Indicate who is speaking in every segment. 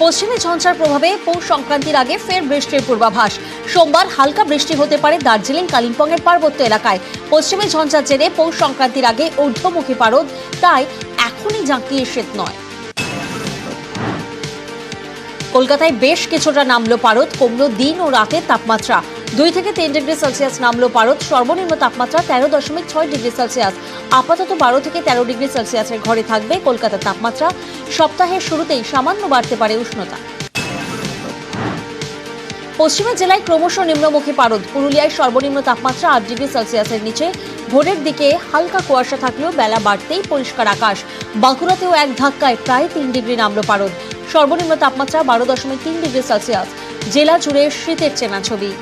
Speaker 1: পশ্চিমী ঝঞ্ঝার প্রভাবে পৌষ সংক্রান্তির আগে ফের বৃষ্টির পূর্বাভাস। সোমবার হালকা বৃষ্টি হতে পারে দার্জিলিং কালিম্পং এর পার্বত্য এলাকায়। পশ্চিমী ঝঞ্ঝার জেরে পৌষ সংক্রান্তির আগে ঊর্ধ্বমুখী পারদ, তাই এখনই জাঁকিয়ে শীত নয়। কলকাতায় বেশ কিছুটা নামলো পারদ, কমলো দিন ও রাতের তাপমাত্রা। 2 থেকে 3 ডিগ্রি সেলসিয়াস নামলো পারদ। সর্বনিম্ন তাপমাত্রা 13.6 ডিগ্রি সেলসিয়াস। আপাতত 12 থেকে 13 ডিগ্রি সেলসিয়াসের ঘরে থাকবে কলকাতার তাপমাত্রা। সপ্তাহের শুরুতেই সামান্য বাড়তে পারে উষ্ণতা। পশ্চিমের জেলায় ক্রমশ নিম্নমুখী পারদ। পুরুলিয়ায় সর্বনিম্ন তাপমাত্রা 8 ডিগ্রি সেলসিয়াসের নিচে। ভোরের দিকে হালকা কুয়াশা থাকলেও বেলা বাড়তেই পরিষ্কার আকাশ। বাঁকুড়াতেও এক ধাক্কায় প্রায় 3 ডিগ্রি নামলো পারদ। সর্বনিম্ন তাপমাত্রা 12.3 ডিগ্রি সেলসিয়াস। জেলা জুড়ে শীতের চেনা ছবি।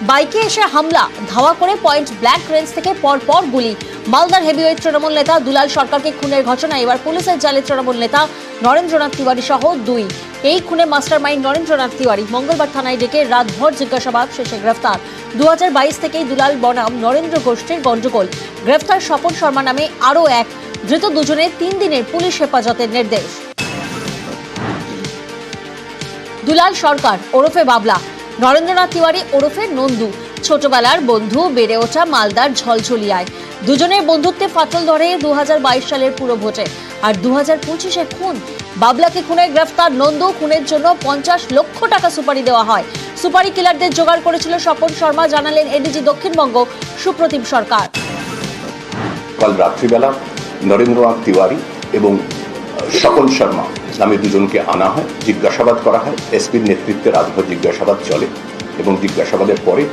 Speaker 1: বাইকে এসে হামলা, ধাওয়া করে পয়েন্ট ব্ল্যাক রেঞ্জ থেকে পরপর গুলি। মালদার হেভিওয়েট তৃণমূল নেতা দুলাল সরকারকে খুনের ঘটনায় এবার পুলিশের জালে তৃণমূল নেতা নরেন্দ্রনাথ তিওয়ারি সহ 2। এই খুনে মাস্টারমাইন্ড নরেন্দ্রনাথ তিওয়ারি। মঙ্গলবার থানায় ডেকে রাতভর জিজ্ঞাসাবাদ শেষে গ্রেফতার। 2022 থেকেই দুলাল বনাম নরেন্দ্র গোষ্ঠীর গন্ডগোল। গ্রেফতার স্বপন শর্মা নামে আরও এক। ধৃত দুজনের 3 দিনের পুলিশ হেফাজতের নির্দেশ। দুলাল সরকার ওরফে বাবলা, নরেন্দ্রনাথ তিওয়ারি ওরফে নন্দু। ছোটবেলার বন্ধু, বেড়ে ওঠা মালদার ঝলঝলিয়ায়। দুজনের বন্ধুত্বে ফাটল ধরে 2022 সালের পুরো ভোটে। আর 2025-এ খুন। বাবলাকে খুনে গ্রেফতার নন্দু। খুনের জন্য 50 লক্ষ টাকা সুপারি দেওয়া হয়। সুপারি কিলারদের জোগাড় করেছিল স্বপন শর্মা, জানালেন এডিজি দক্ষিণবঙ্গ সুপ্রতিম সরকার।
Speaker 2: কাল রাত্রিবেলা নরেন্দ্রনাথ তিওয়ারি এবং স্বপন শর্মা নামে দুজনকে আনা হয়, জিজ্ঞাসাবাদ করা হয়। এসপির নেতৃত্বে রাতভর জিজ্ঞাসাবাদ চলে এবং জিজ্ঞাসাবাদের পরে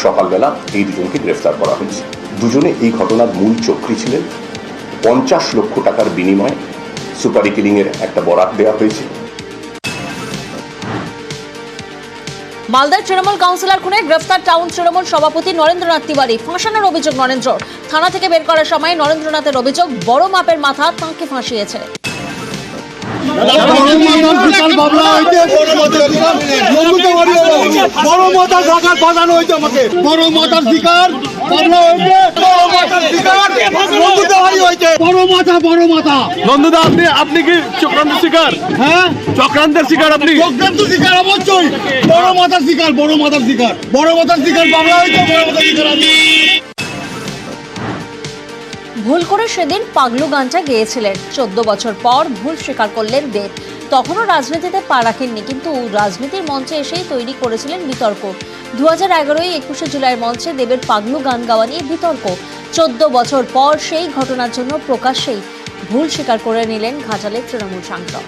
Speaker 2: সকালবেলা এই দুজনকে গ্রেফতার করা হয়েছে। দুজনে এই ঘটনার মূল চক্রী ছিলেন। 50 লক্ষ টাকার বিনিময়ে সুপারি কিলিংয়ের একটা বরাত দেওয়া হয়েছে।
Speaker 1: মালদার তৃণমূল কাউন্সিলর খুনে গ্রেফতার টাউন তৃণমূল সভাপতি নরেন্দ্রনাথ তিওয়ারি। ফাঁসানোর অভিযোগ নরেন্দ্র। থানা থেকে বের করার সময় নরেন্দ্রনাথের অভিযোগ, বড় মাপের মাথা তাঁকে ফাঁসিয়েছে।
Speaker 3: আপনি কি চক্রান্তের শিকার? হ্যাঁ, চক্রান্তের শিকার। আপনি চক্রান্তের শিকার অবশ্যই। বড় মাথার শিকার, বড় মাথার শিকার, বড় মাথার শিকার বাংলা হয়েছে। বড় মাথার শিকার আপনি।
Speaker 1: ভুল করে সেদিন পাগলু গানটা গেয়েছিলেন। 14 বছর পর ভুল স্বীকার করলেন দেব। তখনও রাজনীতিতে পা রাখেননি, কিন্তু রাজনীতির মঞ্চে এসেই তৈরি করেছিলেন বিতর্ক। 2011-এ 21শে জুলাইয়ের মঞ্চে দেবের পাগলু গান গাওয়া নিয়ে বিতর্ক। 14 বছর পর সেই ঘটনার জন্য প্রকাশ্যেই ভুল স্বীকার করে নিলেন ঘাটালের তৃণমূল সাংসদ।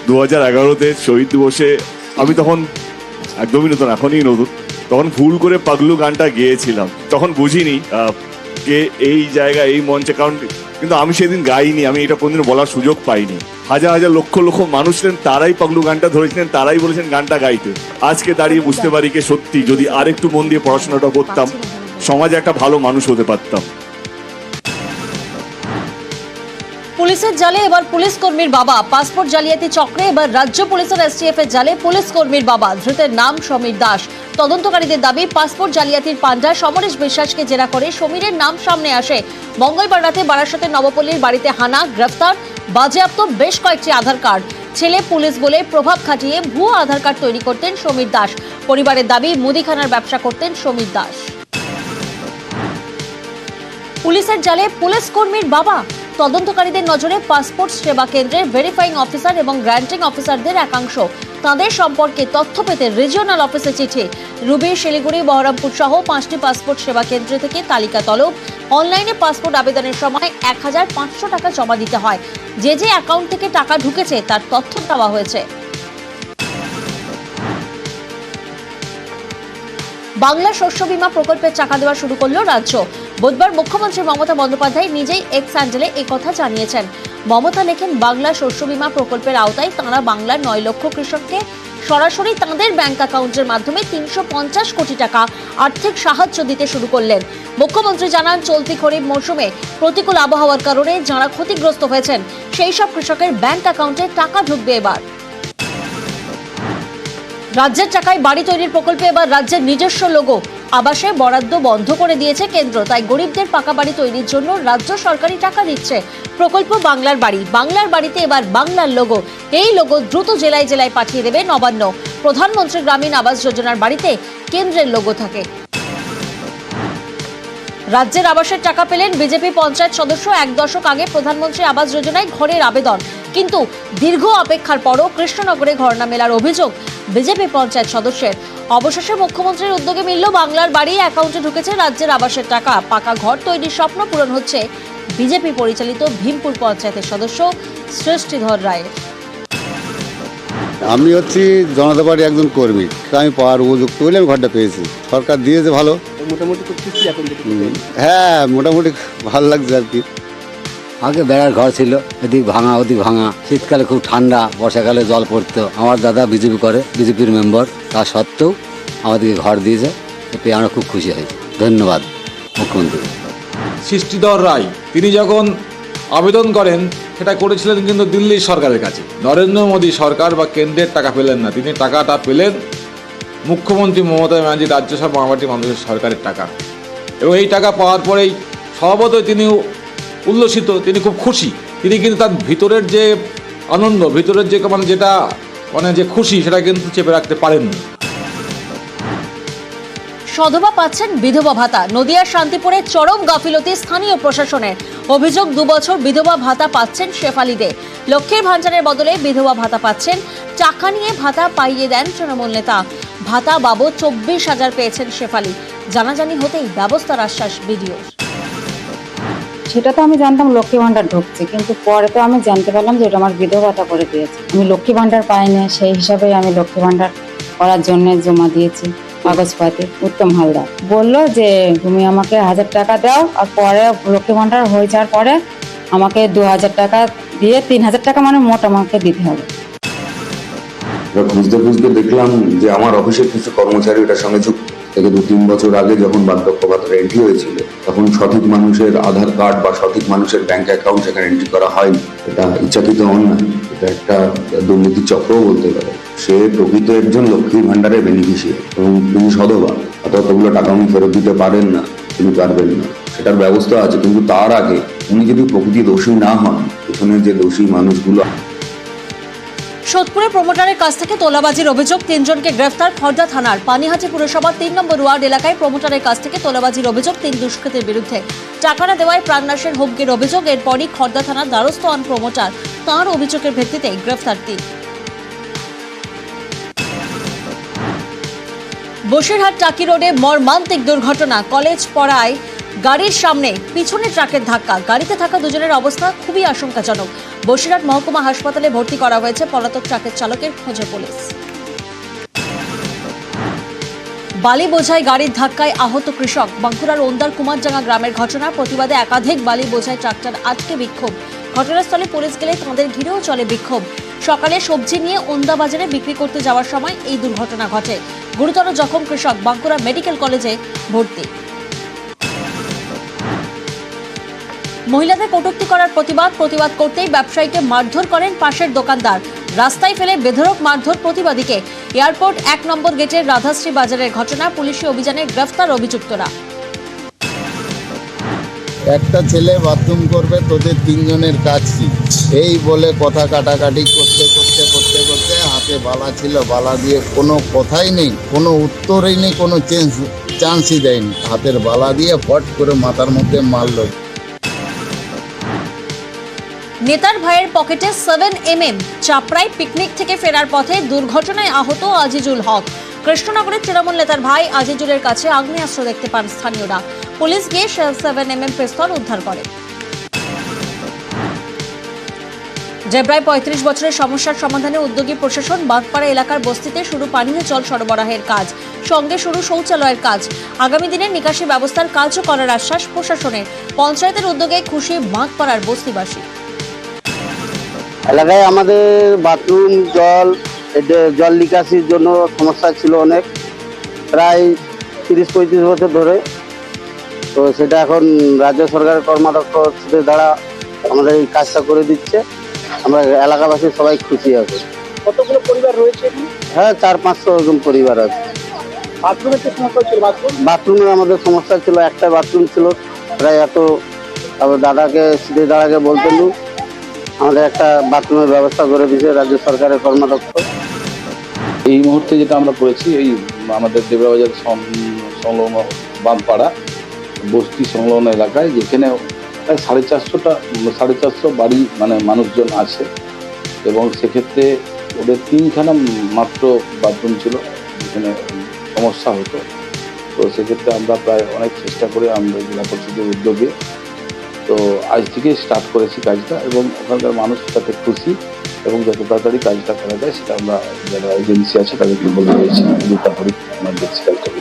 Speaker 4: 2011-তে শহীদ দিবসে আমি তখন একদমই নতুন, এখনই নতুন, তখন ভুল করে পাগলু গানটা গেয়েছিলাম। তখন বুঝিনি কে এই জায়গা, এই মঞ্চে, কারণ কিন্তু আমি সেদিন গাইনি, আমি এটা কোনদিন বলার সুযোগ পাইনি। হাজার হাজার লক্ষ লক্ষ মানুষ ছিলেন, তারাই পাগলু গানটা ধরেছিলেন, তারাই বলেছেন গানটা গাইতে। আজকে দাঁড়িয়ে বুঝতে পারি যে সত্যি যদি আরেকটু মন দিয়ে পড়াশোনাটা করতাম, সমাজে একটা ভালো মানুষ হতে পারতাম।
Speaker 1: পুলিশের জালে এবার পুলিশ কর্মীর বাবা। পাসপোর্ট জালিয়াতি চক্রে এবার রাজ্য পুলিশের এসটিএফ এর জালে পুলিশ কর্মীর বাবা। ধৃতের নাম সমীর দাস। তদন্তকারীদের দাবি, পাসপোর্ট জালিয়াতির পান্ডা সমরেশ বিশ্বাসকে জেরা করে সমীরের নাম সামনে আসে। মঙ্গলবার রাতে বারাসতের নবপল্লীর বাড়িতে হানা, গ্রেফতার, বাজেয়াপ্ত বেশ কয়েকটি আধার কার্ড। ছেলে পুলিশ বলে প্রভাব খাটিয়ে ভুয়ো আধার কার্ড তৈরি করতেন সমীর দাস। পরিবারের দাবি, মুদিখানার ব্যবসা করতেন সমীর দাস। পুলিশের জালে পুলিশ কর্মীর বাবা। তদন্তকারীদের নজরে পাসপোর্ট সেবা কেন্দ্রের ভেরিফাইং অফিসার এবং গ্র্যান্টিং অফিসারদের একাংশ। তাদের সম্পর্কে তথ্য পেতে রিজিওনাল অফিসে চিঠি। রুবি, শিলিগুড়ি, বহরমপুর সহ 5টি পাসপোর্ট সেবা কেন্দ্র থেকে তালিকা তলব। অনলাইনে পাসপোর্ট আবেদনের সময় 1500 টাকা জমা দিতে হয়। যে যে অ্যাকাউন্ট থেকে টাকা ঢুকেছে তার তথ্য দেওয়া হয়েছে। বাংলা শস্য বীমা প্রকল্পের টাকা দেওয়া শুরু করল রাজ্য। বুধবার মুখ্যমন্ত্রী মমতা বন্দ্যোপাধ্যায় নিজেই এক্স হ্যান্ডেলে একথা জানিয়েছেন। মমতা লেখেন, বাংলা শস্য বীমা প্রকল্পের আওতায় তাঁরা বাংলার 9 লক্ষ কৃষককে সরাসরি তাঁদের ব্যাংক অ্যাকাউন্টের মাধ্যমে 350 কোটি টাকা আর্থিক সাহায্য দিতে শুরু করলেন। মুখ্যমন্ত্রী জানান, চলতি খরিফ মৌসুমে প্রতিকূল আবহাওয়ার কারণে যাঁরা ক্ষতিগ্রস্ত হয়েছেন সেই সব কৃষকের ব্যাংক অ্যাকাউন্টে টাকা ঢুকবে এবার। রাজ্যের টাকায় বাড়ি তৈরির প্রকল্পে এবার রাজ্যের নিজস্ব লোগো। আবাসে বরাদ্দ বন্ধ করে দিয়েছে কেন্দ্র, তাই গরিবদের পাকা বাড়ি তৈরির জন্য রাজ্য সরকারি টাকা দিচ্ছে। প্রকল্প বাংলার বাড়ি, বাংলার বাড়িতে এবার বাংলার লোগো। এই লোগো দ্রুত জেলায় জেলায় পাঠিয়ে দেবে নবান্ন। প্রধানমন্ত্রী গ্রামীণ আবাস যোজনার বাড়িতে কেন্দ্রের লোগো থাকে। রাজ্যের আবাসের টাকা পেলেন বিজেপি পঞ্চায়েত সদস্য। 1 দশক আগে প্রধানমন্ত্রী আবাস যোজনায় ঘরের আবেদন, কিন্তু দীর্ঘ অপেক্ষার পরও কৃষ্ণনগরে ঘর না মেলার অভিযোগ বিজেপি পঞ্চায়েত সদস্যের। অবশেষে মুখ্যমন্ত্রীর উদ্যোগে মিলল বাংলার বাড়ি, অ্যাকাউন্টে ঢুকেছে রাজ্যের আবাসের টাকা। পাকা ঘর তৈরির স্বপ্ন পূরণ হচ্ছে বিজেপি পরিচালিত ভীমপুর পঞ্চায়েতের সদস্য সৃষ্টিধর রায়ের।
Speaker 5: আমি হচ্ছি জনতা পার্টি একজন কর্মী, আমি পাওয়ার উপযুক্ত বলে আমি ঘরটা পেয়েছি। সরকার দিয়েছে ভালো,
Speaker 6: মোটামুটি খুব খুশি এখন থেকে।
Speaker 5: হ্যাঁ মোটামুটি ভালো লাগছে আর কি।
Speaker 7: আগে বেড়ার ঘর ছিল, এদিক ভাঙা ওদিক ভাঙা, শীতকালে খুব ঠান্ডা, বর্ষাকালে জল পড়তো। আমার দাদা বিজেপি করে, বিজেপির মেম্বার, তা সত্ত্বেও আমাদেরকে ঘর দিয়েছে, এতে আমরা খুব খুশি হই। ধন্যবাদ মুখ্যমন্ত্রী।
Speaker 8: সৃষ্টিধর রায় তিনি যখন আবেদন করেন সেটা করেছিলেন কিন্তু দিল্লির সরকারের কাছে। নরেন্দ্র মোদী সরকার বা কেন্দ্রের টাকা পেলেন না, তিনি টাকাটা পেলেন মুখ্যমন্ত্রী মমতা ব্যানার্জি রাজ্যসভা মামাটি মানুষের সরকারের টাকা। এবং এই টাকা পাওয়ার পরেই স্বভাবতই তিনি উল্লসিত, তিনি খুব খুশি। তিনি কিন্তু তার ভিতরের যে আনন্দ, ভিতরের যে যে খুশি, সেটা কিন্তু চেপে রাখতে পারেননি।
Speaker 1: সধবা পাচ্ছেন বিধবা ভাতা। নদিয়ার শান্তিপুরে চরম গাফিলতি স্থানীয় প্রশাসনের। অভিযোগ 2 বছর বিধবা ভাতা পাচ্ছেন শেফালি দে। লক্ষ্মীর ভাণ্ডারের বদলে বিধবা ভাতা পাচ্ছেন। টাকা নিয়ে ভাতা পাইয়ে দেন তৃণমূল নেতা। ভাতা বাবদ 24,000 পেয়েছেন শেফালি। জানাজানি হতেই ব্যবস্থার আশ্বাস বিডিওর।
Speaker 9: সেটা তো আমি জানতাম লক্ষ্মী ভাণ্ডার ঢুকছে, কিন্তু পরে তো আমি জানতে পারলাম যে ওটা আমার বিধবা ভাতা করে দিয়েছে। আমি লক্ষ্মী ভাণ্ডার পাইনি, সেই হিসাবে আমি লক্ষ্মী ভাণ্ডার করার জন্য জমা দিয়েছি কাগজপাতি। উত্তম হালদার বললো যে তুমি আমাকে 1000 টাকা দাও, আর পরে লক্ষ্মী ভাণ্ডার হয়ে যাওয়ার পরে আমাকে 2000 টাকা দিয়ে 3000 টাকা মানে মোট আমাকে দিতে হবে।
Speaker 10: খুঁজতে খুঁজতে দেখলাম যে আমার অফিসের কিছু কর্মচারী ওটার সঙ্গে যুক্ত। থেকে 2-3 বছর আগে যখন বার্ধক্য ভাতার এন্ট্রি হয়েছিল, তখন সঠিক মানুষের আধার কার্ড বা সঠিক মানুষের ব্যাংক অ্যাকাউন্ট সেখানে এন্ট্রি করা হয়নি। এটা ইচ্ছাকৃত অন্যায়, এটা একটা দুর্নীতি চক্রও বলতে পারে। সে প্রকৃত একজন লক্ষ্মীর ভাণ্ডারের বেনিফিশিয়ারি এবং তিনি সধবা, অর্থাৎ ওগুলো টাকা উনি ফেরত দিতে পারেন না, তিনি পারবেন না, সেটার ব্যবস্থা আছে। কিন্তু তার আগে উনি যদি প্রকৃতি দোষী না হন, পেছনে যে দোষী মানুষগুলো।
Speaker 1: সোদপুরে প্রমোটারের কাছ থেকে তোলাবাজির অভিযোগ, 3 জনকে গ্রেফতার খড়দা থানার। পানিহাটি পুরসভার 3 নম্বর ওয়ার্ড এলাকায় প্রমোটারের কাছ থেকে তোলাবাজির অভিযোগ, 3 দুষ্কৃতীর বিরুদ্ধে। টাকা না দেওয়ায় প্রাণনাশের হুমকির অভিযোগ। এরপরই খড়দা থানার দ্বারস্থ হন প্রমোটার। তাঁর অভিযোগের ভিত্তিতে গ্রেফতার 3। বসিরহাট টাকি রোডে মর্মান্তিক দুর্ঘটনা। কলেজ পড়ায় গাড়ির সামনে পিছনে ট্রাকের ধাক্কা। গাড়িতে থাকা 2 জনের অবস্থা খুবই আশঙ্কাজনক। বসিরহাট মহকুমা হাসপাতালে ভর্তি করা হয়েছে। পলাতক ট্রাকের চালকের খোঁজে পুলিশ। বালি বোঝাই গাড়ির ধাক্কায় আহত কৃষক। বাঁকুড়ার ওন্দার কুমারজাঙ্গা গ্রামের ঘটনা। প্রতিবাদে একাধিক বালি বোঝাই ট্রাক্টর আটকে বিক্ষোভ। ঘটনাস্থলে পুলিশ গেলে তাঁদের ঘিরেও চলে বিক্ষোভ। সকালে সবজি নিয়ে ওন্দা বাজারে বিক্রি করতে যাওয়ার সময় এই দুর্ঘটনা ঘটে। গুরুতর জখম কৃষক, বাঁকুড়া মেডিকেল কলেজে ভর্তি। মহিলাদের কটূক্তি করার প্রতিবাদ করতেই ব্যবসায়ীকে মারধর করেন পাশের দোকানদার। রাস্তায় ফেলে বেধড়ক মারধর প্রতিবাদীকে। এয়ারপোর্ট 1 নম্বর গেটের রাধাশ্রী বাজারের ঘটনা। পুলিশি অভিযানে গ্রেফতার অভিযুক্তরা।
Speaker 5: একটা ছেলে বাথরুম করবে, তোদের 3 জনের কাজ কি, এই বলে কথা কাটাকাটি করতে করতে করতে করতে হাতে বালা ছিল, বালা দিয়ে কোনো কথাই নেই, কোনো উত্তরই নেই, কোনো চান্সই দেয়নি। হাতের বালা দিয়ে ফট করে মাথার মধ্যে মারলো।
Speaker 1: নেতার ভাইয়ের পকেটে 7mm। চাপড়ায় পিকনিক থেকে ফেরার পথে দুর্ঘটনায় আহত আজিজুল হক। কৃষ্ণনগরের তৃণমূল নেতার ভাই আজিজুলের কাছে আগ্নেয়াস্ত্র দেখতে পান স্থানীয়রা। পুলিশ গিয়ে 7mm পিস্তল উদ্ধার করে। জেব্রায় 35 বছরের সমস্যার সমাধানে উদ্যোগী প্রশাসন। বাঁধপাড়া এলাকার বস্তিতে শুরু পানীয় জল সরবরাহের কাজ, সঙ্গে শুরু শৌচালয়ের কাজ। আগামী দিনের নিকাশি ব্যবস্থার কাজও করার আশ্বাস প্রশাসনের। পঞ্চায়েতের উদ্যোগে খুশি বাঁধপাড়ার বস্তিবাসী।
Speaker 7: এলাকায় আমাদের বাথরুম জল নিকাশির জন্য সমস্যা ছিল অনেক, প্রায় 30-35 বছর ধরে। তো সেটা এখন রাজ্য সরকারের কর্মদক্ষদের দ্বারা আমাদের এই কাজটা করে দিচ্ছে। আমরা এলাকাবাসী সবাই খুশি আছি।
Speaker 6: কতগুলো পরিবার রয়েছে?
Speaker 7: হ্যাঁ, 400-500 এরকম পরিবার আছে।
Speaker 6: বাথরুমের কি সমস্যা হচ্ছিল?
Speaker 7: বাথরুমের আমাদের সমস্যা ছিল, একটা বাথরুম ছিল প্রায় এত, তারপর দাদাকে বলতেন আমাদের একটা বাথরুমের ব্যবস্থা করে দিয়েছে রাজ্য সরকারের কর্মাধ্যক্ষ।
Speaker 11: এই মুহূর্তে যেটা আমরা করেছি, এই আমাদের দেবরাবাজার সংলগ্ন বামপাড়া বস্তি সংলগ্ন এলাকায়, যেখানে প্রায় 450 বাড়ি মানে মানুষজন আছে, এবং সেক্ষেত্রে ওদের 3খানা মাত্র বাথরুম ছিল, যেখানে সমস্যা হতো। তো সেক্ষেত্রে আমরা প্রায় অনেক চেষ্টা করে আমরা জেলা পরিষদের উদ্যোগে তো আজ থেকে স্টার্ট করেছি কাজটা, এবং ওখানকার মানুষ তাতে খুশি, এবং যত তাড়াতাড়ি কাজটা করা যায় সেটা আমরা যারা এজেন্সি আছে তাদেরকে বলে দিয়েছি, তারপরে আমরা দেখছি কাজটা।